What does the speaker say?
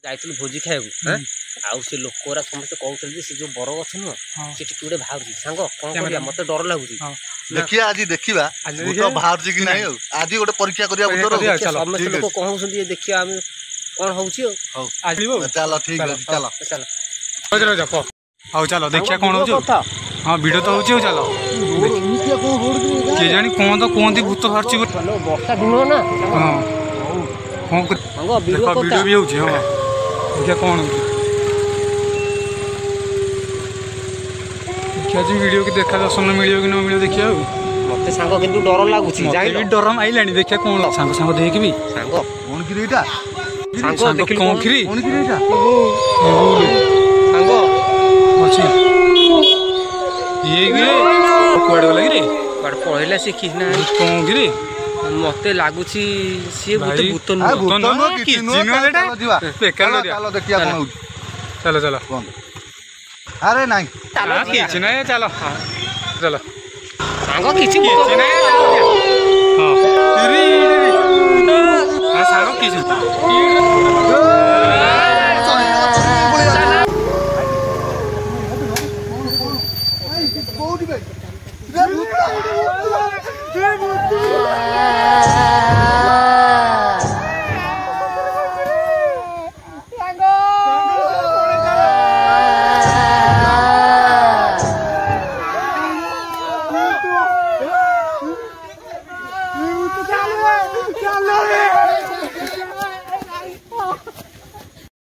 ଯାଇଥିଲୁ ଭୋଜି ଖାଇବାକୁ ଆଉ ସେ ଲୋକରା ସମସ୍ତେ କହୁଛନ୍ତି ସେ ଯୋଉ ବର ଗଛ ନୁହଁ ସେଠି କିଏ ଗୋଟେ ବାହାରୁଛି ସାଙ୍ଗ କଣ କରିବା ମତେ ଡର ଲାଗୁଛି ଦେଖିବା ଆଜି ଦେଖିବା ଭୂତ ବାହାରୁଛି କି ନାହିଁ ଆଉ ଆଜି ଗୋଟେ ପରୀକ୍ଷା କରିବା ଭୂତର ସମସ୍ତେ ଲୋକ କହୁଛନ୍ତି ଦେଖିବା ଆମେ କଣ ହଉଛି ଆଉ ଚାଲ ଠିକ ଅଛି ଚାଲ ଆଉ ଚାଲ ଦେଖିବା କଣ ହଉଛି ହଁ ଭିଡ ତ ହଉଛି ଆଉ ଚାଲ କିଏ ଜାଣି କଣ ତ କୁହନ୍ତି ଭୂତ ବାହାରୁଛି ବର୍ଷା ଦିନ ନା ହଁ କଣ ଭିଡିଓ ବି ହଉଛି ହଁ ଦେଖିବା କଣ ହଉଛି ଦେଖିବା ଆଜି ଭିଡିଓ କି ଦେଖା ଦର୍ଶନ ମିଳିବ କି ନ ମିଳିବ ଦେଖିବା ଆଉ ମତେ ସାଙ୍ଗ କିନ୍ତୁ ଡର ଲାଗୁଛି ବି ଡର ମାଇଲାଣି ଦେଖିବା କଣ ସାଙ୍ଗ ସାଙ୍ଗ ଦେଇକି ବି ସାଙ୍ଗ କଣ କିରେ ଏଇଟା ସାଙ୍ଗ ଦେଖିଲୁ କଣ ଖିରି କଣ କିରେ ଏଇଟା ସାଙ୍ଗ ଅଛି ଇଏ କିରେ କୁଆଡେ ଗଲା କିରେ କୁଆଡେ ପଳେଇଲା ସେ କି ନା କଣ କିରେ ମତେ ଲାଗୁଛି ସିଏ ବୋଧେ ଭୂତ ନୁହଁ ଚାଲ ଚାଲ ଆରେ ନାଇଁ କିଛି ନାହିଁ ଚାଲ ଚାଲ ସାଙ୍ଗ କିଛି